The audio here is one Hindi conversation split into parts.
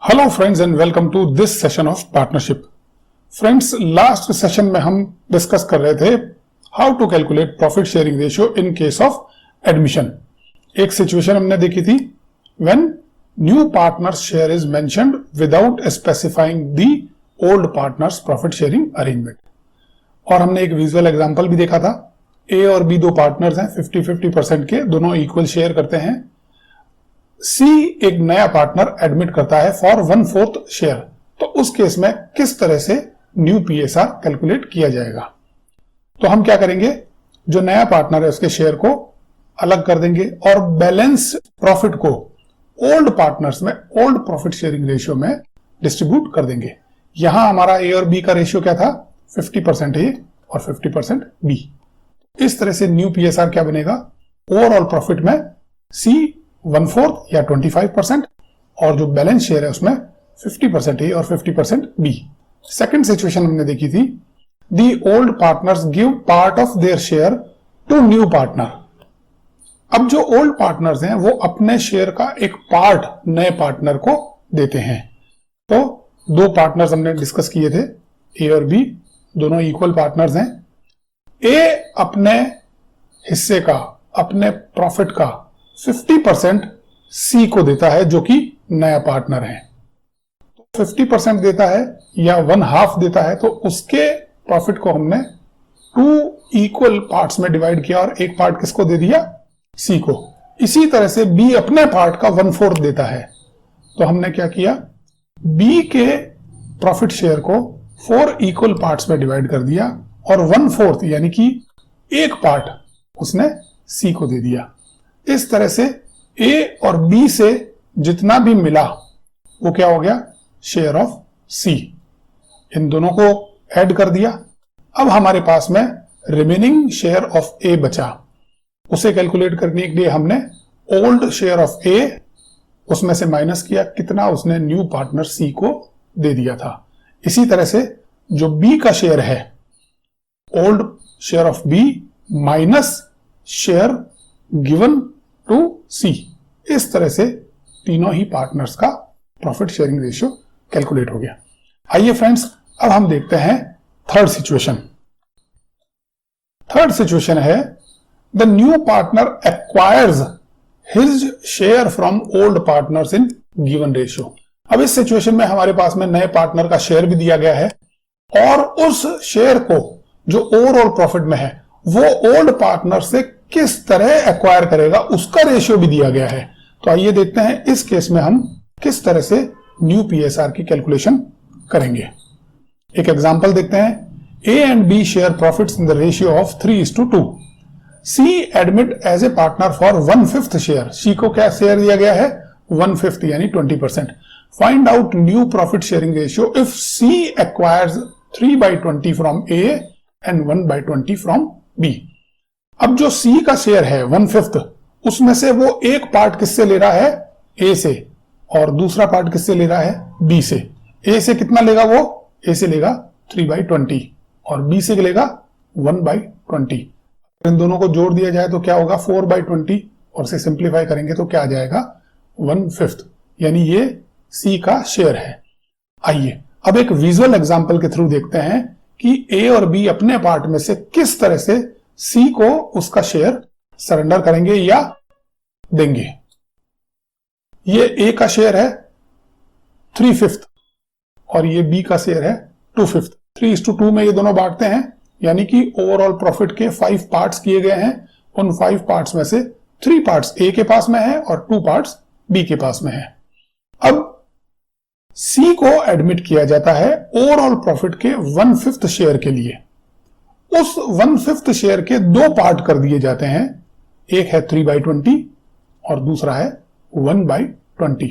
Hello friends and welcome to this session of partnership. Friends, last session में हम डिस्कस कर रहे थे how to calculate profit sharing ratio in case of admission. एक सिचुएशन हमने देखी थी when new partners share is mentioned without specifying the old partners profit sharing arrangement. और हमने एक विजुअल एग्जांपल भी देखा था। ए और बी दो पार्टनर्स हैं, 50-50% के, दोनों इक्वल शेयर करते हैं। सी एक नया पार्टनर एडमिट करता है फॉर 1/4 शेयर। तो उस केस में किस तरह से न्यू पीएसआर कैलकुलेट किया जाएगा? तो हम क्या करेंगे, जो नया पार्टनर है उसके शेयर को अलग कर देंगे और बैलेंस प्रॉफिट को ओल्ड पार्टनर्स में ओल्ड प्रॉफिट शेयरिंग रेशियो में डिस्ट्रीब्यूट कर देंगे। यहां हमारा ए और बी का रेशियो क्या था? 50% ए और 50% बी। इस तरह से न्यू पीएसआर क्या बनेगा? ओवरऑल प्रॉफिट में सी 1/4 या 25% और जो बैलेंस शेयर है उसमें 50% ए और 50% बी। सेकेंड सिचुएशन हमने देखी थी, the old partners give part of their share to new partner. अब जो ओल्ड पार्टनर्स हैं वो अपने शेयर का एक पार्ट नए पार्टनर को देते हैं। तो दो पार्टनर्स हमने डिस्कस किए थे, ए और बी, दोनों इक्वल पार्टनर्स हैं। ए अपने हिस्से का, अपने प्रॉफिट का 50% सी को देता है जो कि नया पार्टनर है। तो 50% देता है या 1/2 देता है, तो उसके प्रॉफिट को हमने 2 इक्वल पार्ट्स में डिवाइड किया और एक पार्ट किसको दे दिया? सी को। इसी तरह से बी अपने पार्ट का 1/4 देता है। तो हमने क्या किया, बी के प्रॉफिट शेयर को 4 इक्वल पार्ट्स में डिवाइड कर दिया और 1/4 यानी कि एक पार्ट उसने सी को दे दिया। इस तरह से ए और बी से जितना भी मिला वो क्या हो गया? शेयर ऑफ सी। इन दोनों को ऐड कर दिया। अब हमारे पास में रिमेनिंग शेयर ऑफ ए बचा। उसे कैलकुलेट करने के लिए हमने ओल्ड शेयर ऑफ ए उसमें से माइनस किया, कितना उसने न्यू पार्टनर सी को दे दिया था। इसी तरह से जो बी का शेयर है, old share of B minus share given to C. इस तरह से तीनों ही पार्टनर्स का प्रॉफिट शेयरिंग रेशियो कैलकुलेट हो गया। आइए फ्रेंड्स, अब हम देखते हैं थर्ड सिचुएशन। थर्ड सिचुएशन है, the new partner acquires his share from old partners in given ratio. अब इस सिचुएशन में हमारे पास में नए पार्टनर का शेयर भी दिया गया है और उस शेयर को जो ओवरऑल प्रॉफिट में है वो ओल्ड पार्टनर से किस तरह एक्वायर करेगा उसका रेशियो भी दिया गया है। तो आइए देखते हैं इस केस में हम किस तरह से न्यू पीएसआर की कैलकुलेशन करेंगे। एक एग्जांपल देखते हैं। A and B share profits in the ratio of 3:2। C admit as a partner for 1/5 share. C को क्या शेयर दिया गया है? 1/5 यानी 20%। Find out new profit sharing ratio if C acquires 3/20 from A and 1/20 from B. अब जो सी का शेयर है 1/5, उसमें से वो एक पार्ट किससे ले रहा है? ए से, और दूसरा पार्ट किससे ले रहा है? बी से। ए से कितना लेगा वो? ए से लेगा 3/20 और बी से लेगा 1/20। इन दोनों को जोड़ दिया जाए तो क्या होगा? 4/20 और से सिंप्लीफाई करेंगे तो क्या आ जाएगा? 1/5, यानी ये सी का शेयर है। आइए अब एक विजुअल एग्जांपल के थ्रू देखते हैं कि ए और बी अपने पार्ट में से किस तरह से सी को उसका शेयर सरेंडर करेंगे या देंगे। ये ए का शेयर है 3/5 और ये बी का शेयर है 2/5। 3:2 में ये दोनों बांटते हैं, यानी कि ओवरऑल प्रॉफिट के 5 पार्ट्स किए गए हैं। उन 5 पार्ट्स में से 3 पार्ट्स ए के पास में है और 2 पार्ट्स बी के पास में है। अब सी को एडमिट किया जाता है ओवरऑल प्रॉफिट के 1/5 शेयर के लिए। उस 1/5 शेयर के 2 पार्ट कर दिए जाते हैं, एक है 3/20 और दूसरा है 1/20।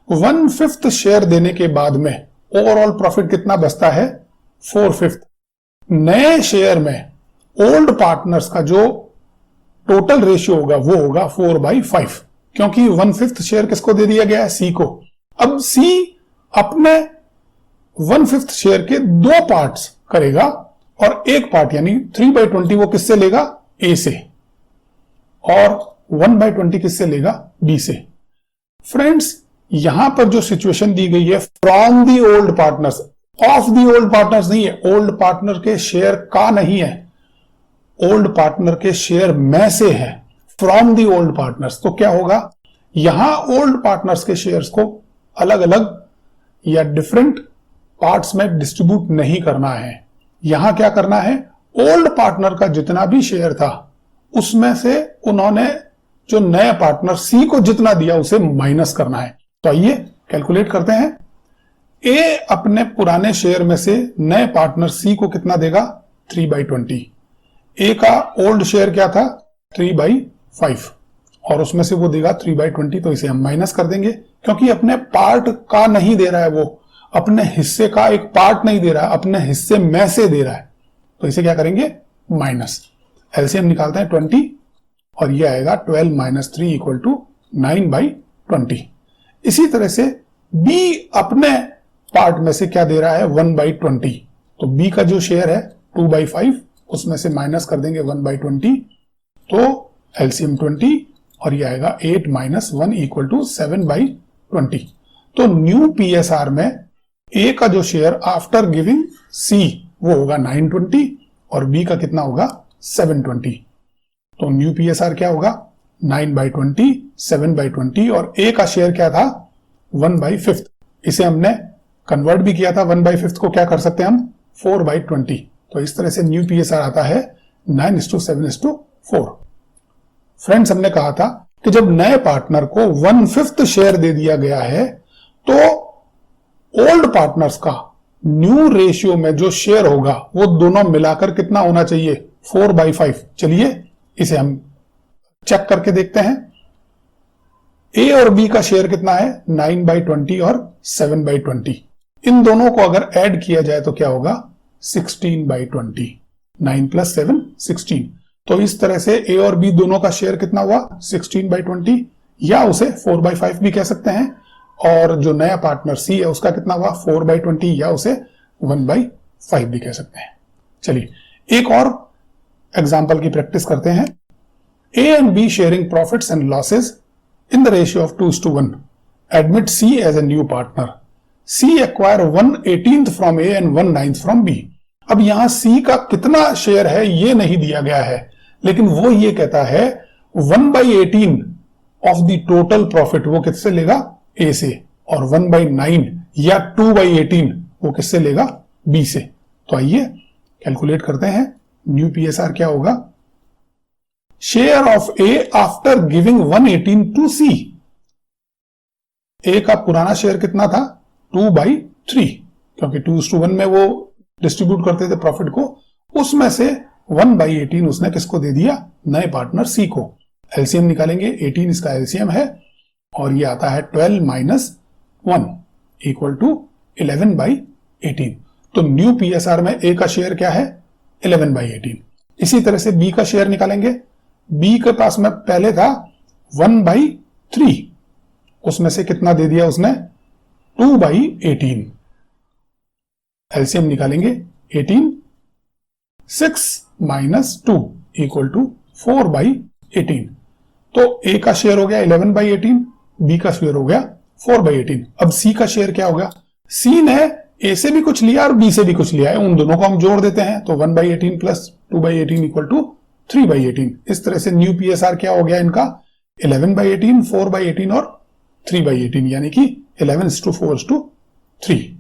1/5 शेयर देने के बाद में ओवरऑल प्रॉफिट कितना बचता है? 4/5। नए शेयर में ओल्ड पार्टनर्स का जो टोटल रेशियो होगा वो होगा 4/5, क्योंकि 1/5 शेयर किसको दे दिया गया है? सी को। अब सी अपने 1/5 शेयर के 2 पार्ट्स करेगा और एक पार्ट यानी 3/20 वो किससे लेगा? ए से, और 1/20 किससे लेगा? बी से। फ्रेंड्स, यहां पर जो सिचुएशन दी गई है from the old partners, of the old partners नहीं है, ओल्ड पार्टनर के शेयर का नहीं है, ओल्ड पार्टनर के शेयर में से है, फ्रॉम दी ओल्ड पार्टनर्स। तो क्या होगा, यहां ओल्ड पार्टनर्स के शेयर्स को अलग अलग या डिफरेंट पार्ट्स में डिस्ट्रीब्यूट नहीं करना है। यहां क्या करना है, ओल्ड पार्टनर का जितना भी शेयर था उसमें से उन्होंने जो नया पार्टनर सी को जितना दिया उसे माइनस करना है। तो आइए कैलकुलेट करते हैं। ए अपने पुराने शेयर में से नए पार्टनर सी को कितना देगा, 3/20। ए का ओल्ड शेयर क्या था, 3/5, और उसमें से वो देगा 3/20। तो इसे हम माइनस कर देंगे, क्योंकि अपने पार्ट का नहीं दे रहा है, वो अपने हिस्से का एक पार्ट नहीं दे रहा है, अपने हिस्से में से दे रहा है। तो इसे क्या करेंगे, माइनस। एलसीएम निकालते हैं 20, और ये आएगा 12 - 3 = 9/20। इसी तरह से बी अपने पार्ट में से क्या दे रहा है, 1/20। तो बी का जो शेयर है 2/5, उसमें से माइनस कर देंगे 1/20। तो एलसीएम 20, और ये आएगा 8 - 1 = 7/20। तो न्यू पीएसआर में ए का जो शेयर आफ्टर गिविंग सी वो होगा 920, और बी का कितना होगा, 720। तो न्यू पीएसआर क्या होगा, 9/20, 7/20, और ए का शेयर क्या था, 1/5। इसे हमने कन्वर्ट भी किया था, 1/5 को क्या कर सकते हैं हम, 4/20। तो इस तरह से न्यू पीएसआर आता है 9:7:4। फ्रेंड्स, हमने कहा था कि जब नए पार्टनर को 1/5 शेयर दे दिया गया है तो ओल्ड पार्टनर्स का न्यू रेशियो में जो शेयर होगा वो दोनों मिलाकर कितना होना चाहिए, 4/5। चलिए इसे हम चेक करके देखते हैं। ए और बी का शेयर कितना है, 9/20 और 7/20। इन दोनों को अगर ऐड किया जाए तो क्या होगा, 16/20। 9 + 7 16। तो इस तरह से ए और बी दोनों का शेयर कितना हुआ, 16/20, या उसे 4/5 भी कह सकते हैं। और जो नया पार्टनर सी है उसका कितना हुआ, 4/20, या उसे 1/5 भी कह सकते हैं। चलिए एक और एग्जाम्पल की प्रैक्टिस करते हैं। A and be sharing profits and losses in the ratio of 2:1. Admit C as a new partner. C acquire 1/18 from A and 1/9 from B. अब यहां C का कितना शेयर है ये नहीं दिया गया है, लेकिन वो ये कहता है 1/18 ऑफ द टोटल प्रॉफिट वो किससे लेगा, A से, और 1/9 या 2/18 वो किससे लेगा, B से। तो आइए कैलकुलेट करते हैं। न्यू पीएसआर क्या होगा, share of A after giving 1/18 to C. A का पुराना शेयर कितना था, 2/3, क्योंकि 2:1 में वो डिस्ट्रीब्यूट करते थे प्रॉफिट को, उसमें से 1/18 उसने किसको दे दिया, नए पार्टनर सी को। एलसीएम निकालेंगे, 18 इसका एलसीएम है, और ये आता है 12 - 1 = 11/18। तो न्यू पीएसआर में ए का शेयर क्या है, 11/18। इसी तरह से बी का शेयर निकालेंगे। बी के पास में पहले था 1/3, उसमें से कितना दे दिया उसने, 2/18। एलसीएम निकालेंगे, 18 6 - 2 = 4/18। तो ए का शेयर हो गया 11/18, बी का शेयर हो गया 4/18। अब सी का शेयर क्या होगा, सी ने ए से भी कुछ लिया और बी से भी कुछ लिया है, उन दोनों को हम जोड़ देते हैं। तो 1/18 + 2/18 = 3/18। इस तरह से न्यू पीएसआर क्या हो गया इनका, 11/18, 4/18 और 3/18, यानी कि 11:4:3।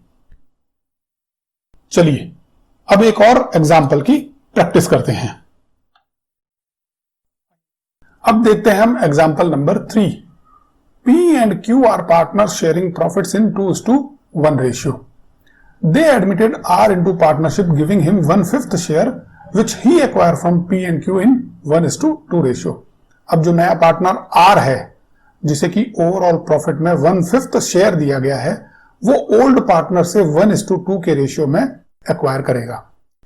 चलिए अब एक और एग्जाम्पल की प्रैक्टिस करते हैं। अब देखते हैं हम example number 3। P and Q are partners sharing profits in 2:1 ratio. They admitted R into partnership, giving him 1/5 share which he acquired from P and Q in 1:2 ratio. अब जो नया पार्टनर R है, जिसे कि ओवरऑल प्रॉफिट में 1/5 शेयर दिया गया है, वो ओल्ड पार्टनर से 1:2 के रेशियो में एक्वायर करेगा।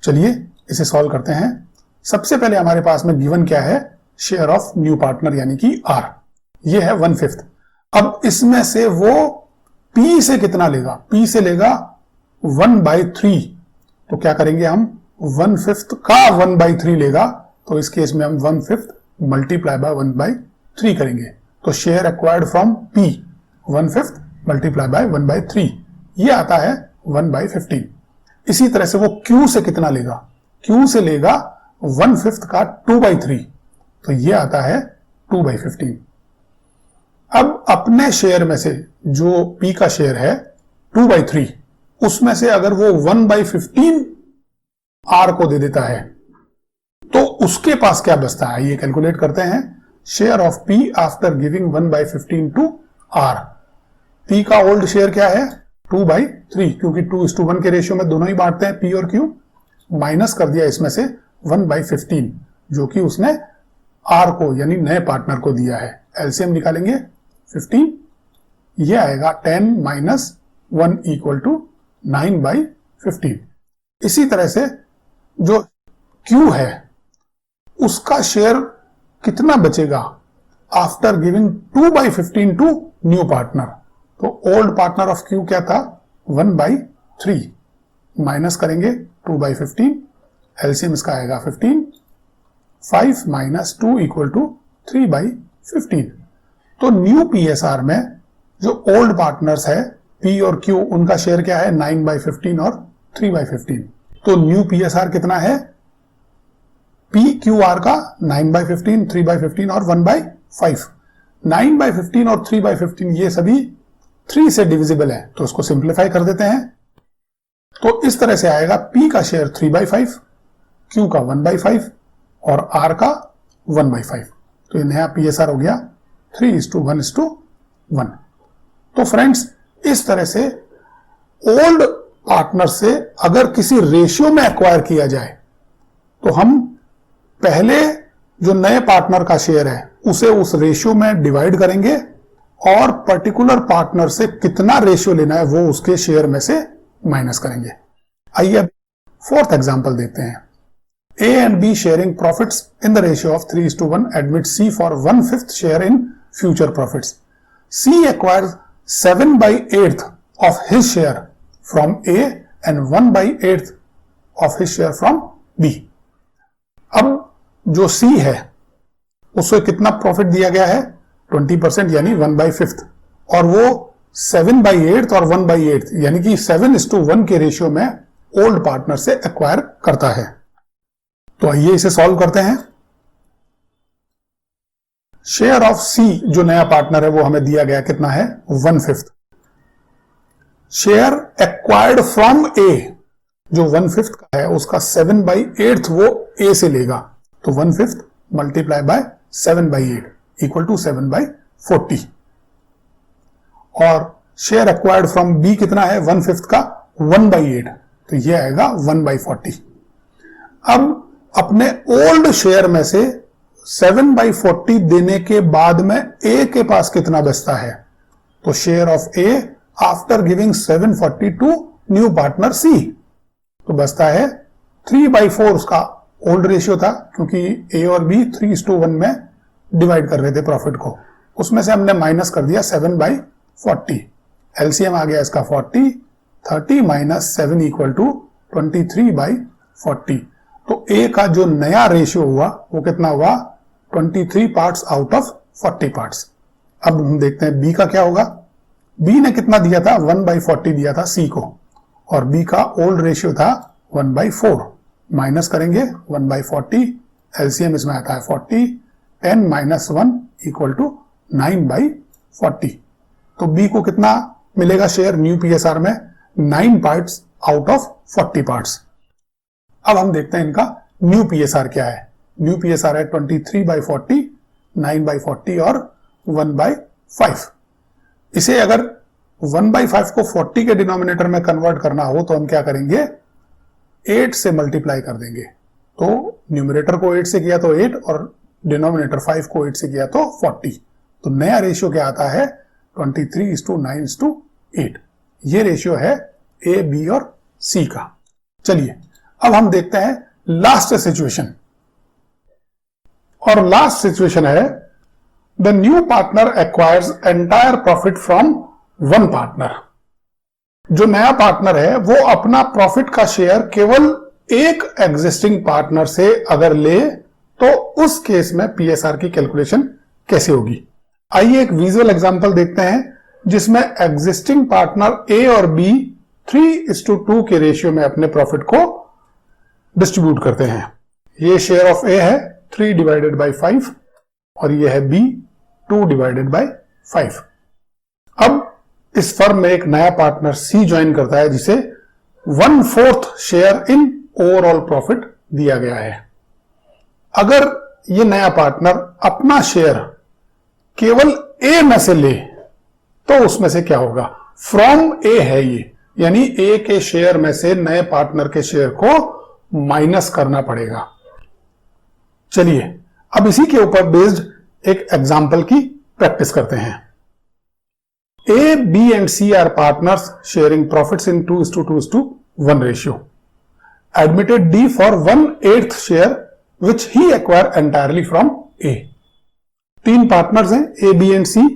चलिए इसे सॉल्व करते हैं। सबसे पहले हमारे पास में गिवन क्या है, शेयर ऑफ न्यू पार्टनर यानी कि R, ये है 1/5। अब इसमें से वो P से कितना लेगा, P से लेगा 1/3। तो क्या करेंगे हम, 1/5 का 1/3 लेगा, तो इस केस में हम 1/5 × 1/3 करेंगे। तो share acquired from P 1/5 multiply by 1/3, ये आता है 1/15। इसी तरह से वो Q से कितना लेगा, Q से लेगा 1/5 का 2/3, तो ये आता है 2/15। अब अपने शेयर में से जो P का शेयर है 2/3, उसमें से अगर वो 1/15 R को दे देता है तो उसके पास क्या बचता है, ये कैलकुलेट करते हैं। Share of P after giving 1/15 to R। P का ओल्ड शेयर क्या है 2/3, क्योंकि 2:1 के रेशियो में दोनों ही बांटते हैं P और Q। माइनस कर दिया इसमें से 1/15 जो कि उसने R को यानी नए पार्टनर को दिया है। एलसीएम निकालेंगे 15, ये आएगा 10 माइनस 1 इक्वल टू 9/15। इसी तरह से जो Q है उसका शेयर कितना बचेगा after giving 2/15 to new partner. तो ओल्ड पार्टनर ऑफ Q क्या था 1/3, माइनस करेंगे 2/15, एलसीएम इसका आएगा 15, 5 माइनस 2 इक्वल टू 3/15। तो न्यू PSR में जो ओल्ड पार्टनर्स है P और Q, उनका शेयर क्या है 9/15 और 3/15। तो न्यू PSR कितना है PQR का 9/15, 3/15 और 1/5। 9/15 और 3/15 ये सभी 3 से डिविजिबल है, तो उसको सिंप्लीफाई कर देते हैं। तो इस तरह से आएगा P का शेयर 3/5, Q का 1/5 और R का 1/5। तो ये नया PSR हो गया 3:1:1। तो फ्रेंड्स इस तरह से ओल्ड पार्टनर से अगर किसी रेशियो में एक्वायर किया जाए तो हम पहले जो नए पार्टनर का शेयर है उसे उस रेशियो में डिवाइड करेंगे और पर्टिकुलर पार्टनर से कितना रेशियो लेना है वो उसके शेयर में से माइनस करेंगे। आइए अब फोर्थ एग्जांपल देखते हैं। A and B sharing profits in the ratio of 3:1 admit C for 1/5 share in future profits. C acquires 7/8 of his share from A and 1/8 of his share from B. अब जो C है उससे कितना प्रॉफिट दिया गया है 20% यानी 1/5, और वो 7/8 और 1/8 यानी कि 7:1 के रेशियो में ओल्ड पार्टनर से एक्वायर करता है। तो आइए इसे सॉल्व करते हैं। शेयर ऑफ C जो नया पार्टनर है वो हमें दिया गया कितना है 1/5। शेयर एक्वायर्ड फ्रॉम A जो 1/5 का है उसका 7/8 वो A से लेगा, तो 1/5 मल्टीप्लाई बाय 7/8 इक्वल टू 7/40। और शेयर एक्वायर्ड फ्रॉम B कितना है 1/5 का 1/8, तो ये आएगा 1/40। अब अपने ओल्ड शेयर में से 7/40 देने के बाद में A के पास कितना बचता है, तो share of A after giving 740 to new partner C, तो बचता है 3/4। उसका ओल्ड रेशियो था क्योंकि A और B 3:1 में डिवाइड कर रहे थे प्रॉफिट को, उसमें से हमने माइनस कर दिया 7/40। एलसीएम आ गया इसका 40, 30 माइनस 7 इक्वल टू 23/40। तो A का जो नया रेशियो हुआ वो कितना हुआ 23 पार्ट्स आउट ऑफ 40 पार्ट्स। अब हम देखते हैं B का क्या होगा। B ने कितना दिया था 1/40 दिया था C को, और B का ओल्ड रेशियो था 1/4। माइनस करेंगे 1/40, एलसीएम इसमें आता है 40, 10 माइनस 1 इक्वल टू 9/40। तो B को कितना मिलेगा शेयर न्यू PSR में 9 पार्ट्स आउट ऑफ 40 पार्ट्स। अब हम देखते हैं इनका न्यू PSR क्या है। न्यू PSR है 23/40, 9/40 और 1/5। इसे अगर 1/5 को 40 के डिनोमिनेटर में कन्वर्ट करना हो तो हम क्या करेंगे 8 से मल्टीप्लाई कर देंगे। तो न्यूमरेटर को 8 से किया तो 8 और डिनोमिनेटर 5 को 8 से किया तो 40। तो नया रेशियो क्या आता है 23:9:8। ये रेशियो है A, B और C का। चलिए अब हम देखते हैं लास्ट सिचुएशन, और लास्ट सिचुएशन है the new partner acquires entire profit from one partner. जो नया पार्टनर है वो अपना प्रॉफिट का शेयर केवल एक एग्जिस्टिंग पार्टनर से अगर ले तो उस केस में PSR की कैलकुलेशन कैसे होगी। आइए एक विजुअल एग्जांपल देखते हैं जिसमें एग्जिस्टिंग पार्टनर ए और बी 3:2 के रेशियो में अपने प्रॉफिट को डिस्ट्रीब्यूट करते हैं। ये शेयर ऑफ ए है 3/5 और ये है बी 2/5। अब इस फर्म में एक नया पार्टनर सी ज्वाइन करता है जिसे 1/4 शेयर इन ओवरऑल प्रॉफिट दिया गया है। अगर ये नया पार्टनर अपना शेयर केवल ए में से ले तो उसमें से क्या होगा? फ्रॉम ए है ये, यानी ए के शेयर में से नए पार्टनर के शेयर को माइनस करना पड़ेगा। चलिए अब इसी के ऊपर बेस्ड एक एग्जांपल की प्रैक्टिस करते हैं। A, B and C are partners sharing profits in 2:1 ratio. Admitted D for 1/8 share which he acquired entirely from A. 3 partners हैं A, B and C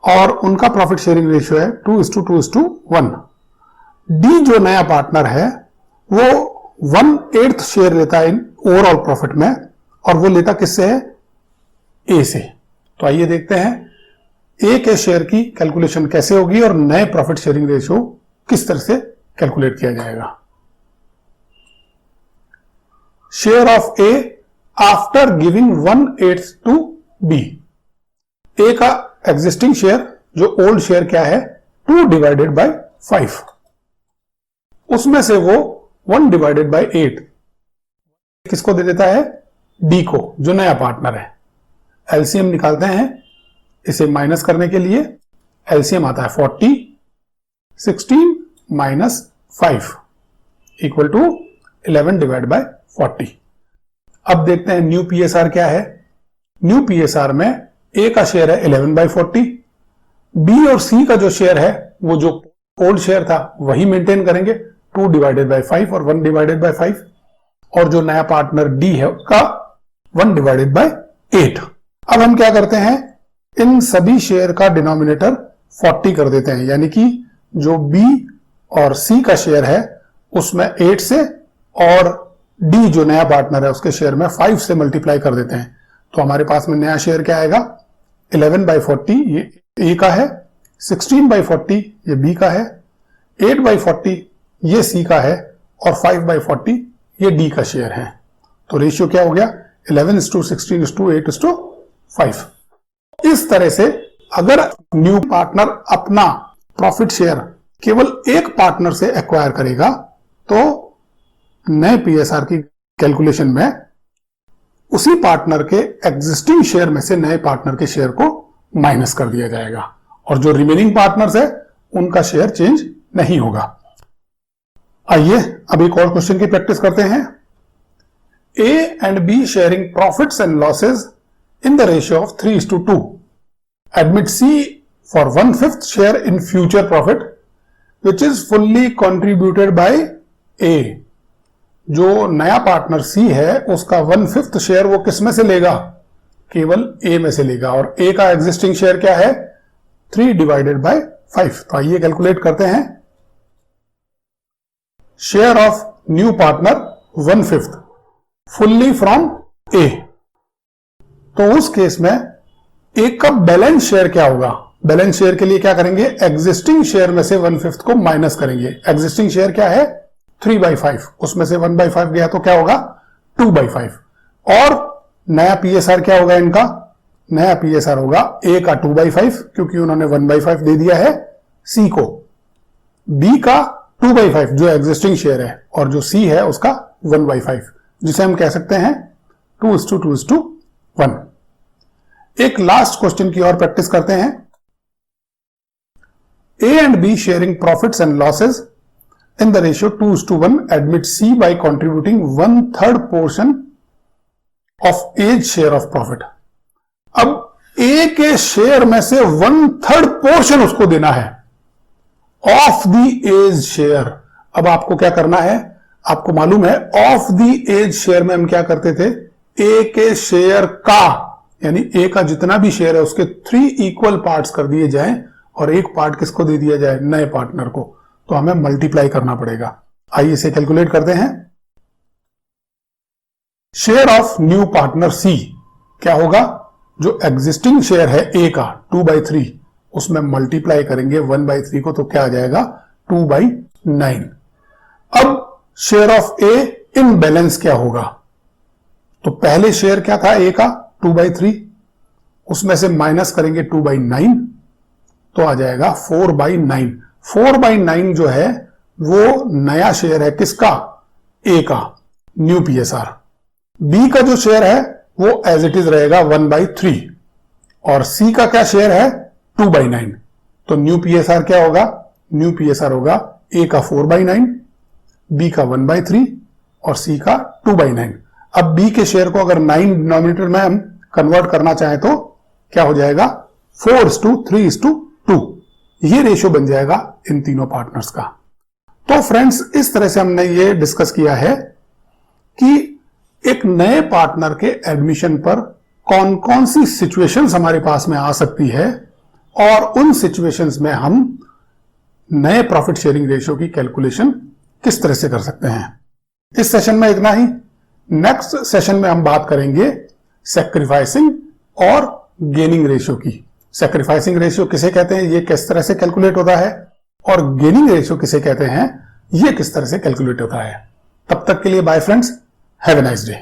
और उनका प्रॉफिट शेयरिंग रेशियो है 2:1। D जो नया पार्टनर है वो 1/8 शेयर लेता है इन ओवरऑल प्रॉफिट में और वो लेता किससे है? A से। तो आइए देखते हैं ए के शेयर की कैलकुलेशन कैसे होगी और नए प्रॉफिट शेयरिंग रेशियो किस तरह से कैलकुलेट किया जाएगा। Share of A after giving 1/8 to B. A का एग्जिस्टिंग शेयर जो ओल्ड शेयर क्या है 2/5, उसमें से वो 1/8 किसको दे देता है? डी को, जो नया पार्टनर है। एलसीएम निकालते हैं इसे माइनस करने के लिए। एलसीएम आता है 40, 16 माइनस 5 इक्वल टू 11/40। अब देखते हैं न्यू पीएसआर क्या है। न्यू पीएसआर में ए का शेयर है 11/40, बी और सी का जो शेयर है वो जो ओल्ड शेयर था वही मेंटेन करेंगे 2/5 और 1/5 और जो नया पार्टनर डी है उसका 1/8। अब हम क्या करते हैं, इन सभी शेयर का डिनोमिनेटर 40 कर देते हैं, यानी कि जो बी और सी का शेयर है उसमें 8 से और डी जो नया पार्टनर है उसके शेयर में 5 से मल्टीप्लाई कर देते हैं। तो हमारे पास में नया शेयर क्या आएगा? 11/40 ये ए का है, 16/40 ये बी का है, 8/40 ये सी का है और 5/40 ये डी का शेयर है। तो रेशियो क्या हो गया? 11:16:8:5। इस तरह से अगर न्यू पार्टनर अपना प्रॉफिट शेयर केवल एक पार्टनर से एक्वायर करेगा तो नए पीएसआर की कैलकुलेशन में उसी पार्टनर के एग्जिस्टिंग शेयर में से नए पार्टनर के शेयर को माइनस कर दिया जाएगा और जो रिमेनिंग पार्टनर्स है उनका शेयर चेंज नहीं होगा। आइए अब एक और क्वेश्चन की प्रैक्टिस करते हैं। A and B sharing profits and losses in the ratio of 3:2. Admit C for 1/5 share in future profit which is fully contributed by A. जो नया पार्टनर C है उसका 1/5 शेयर वो किस में से लेगा? केवल A में से लेगा और A का एग्जिस्टिंग शेयर क्या है? 3/5। तो आइए कैलकुलेट करते हैं। Share of new partner 1/5 fully from A. तो उस केस में ए का बैलेंस शेयर क्या होगा? बैलेंस शेयर के लिए क्या करेंगे? एग्जिस्टिंग शेयर में से 1/5 को माइनस करेंगे। एग्जिस्टिंग शेयर क्या है? 3/5, उसमें से 1/5 गया तो क्या होगा? 2/5। और नया पीएसआर क्या होगा इनका? नया पीएसआर होगा ए का 2/5 क्योंकि उन्होंने 1/5 दे दिया है सी को, बी का 2/5 जो एग्जिस्टिंग शेयर है और जो सी है उसका 1/5 जिसे हम कह सकते हैं 2:1। एक लास्ट क्वेश्चन की और प्रैक्टिस करते हैं। A and B sharing profits and losses in the ratio 2:1 admit C by contributing 1/3 portion of A's share of profit. अब A के शेयर में से 1/3 पोर्शन उसको देना है ऑफ द A's शेयर। अब आपको क्या करना है? आपको मालूम है ऑफ द A's शेयर में हम क्या करते थे? A के शेयर का यानी A का जितना भी शेयर है उसके 3 इक्वल पार्ट्स कर दिए जाएं और एक पार्ट किसको दे दिया जाए? नए पार्टनर को। तो हमें मल्टीप्लाई करना पड़ेगा। आइए इसे कैलकुलेट करते हैं। Share of new partner C क्या होगा? जो एग्जिस्टिंग शेयर है A का 2/3 उसमें मल्टीप्लाई करेंगे 1/3 को, तो क्या आ जाएगा 2/9। अब share of A in balance क्या होगा? तो पहले शेयर क्या था ए का 2/3, उसमें से माइनस करेंगे 2/9 तो आ जाएगा 4/9। 4/9 जो है वो नया शेयर है किसका? ए का, न्यू पीएसआर। बी का जो शेयर है वो एज इट इज रहेगा 1/3 और सी का क्या शेयर है 2/9। तो न्यू पीएसआर क्या होगा? न्यू पीएसआर होगा ए का 4/9, बी का 1/3 और सी का 2/9। अब बी के शेयर को अगर 9 डिनोमिनेटर में हम कन्वर्ट करना चाहें तो क्या हो जाएगा 4:3:2। ये रेशियो बन जाएगा इन तीनों पार्टनर्स का। तो फ्रेंड्स, इस तरह से हमने ये डिस्कस किया है कि एक नए पार्टनर के एडमिशन पर कौन कौन सी सिचुएशंस हमारे पास में आ सकती है और उन सिचुएशंस में हम नए प्रॉफिट शेयरिंग रेशियो की कैलकुलेशन किस तरह से कर सकते हैं। इस सेशन में इतना ही। नेक्स्ट सेशन में हम बात करेंगे सैक्रिफाइसिंग और गेनिंग रेशियो की। सैक्रिफाइसिंग रेशियो किसे कहते हैं, ये किस तरह से कैलकुलेट होता है, और गेनिंग रेशियो किसे कहते हैं, ये किस तरह से कैलकुलेट होता है। तब तक के लिए bye friends, have a nice day.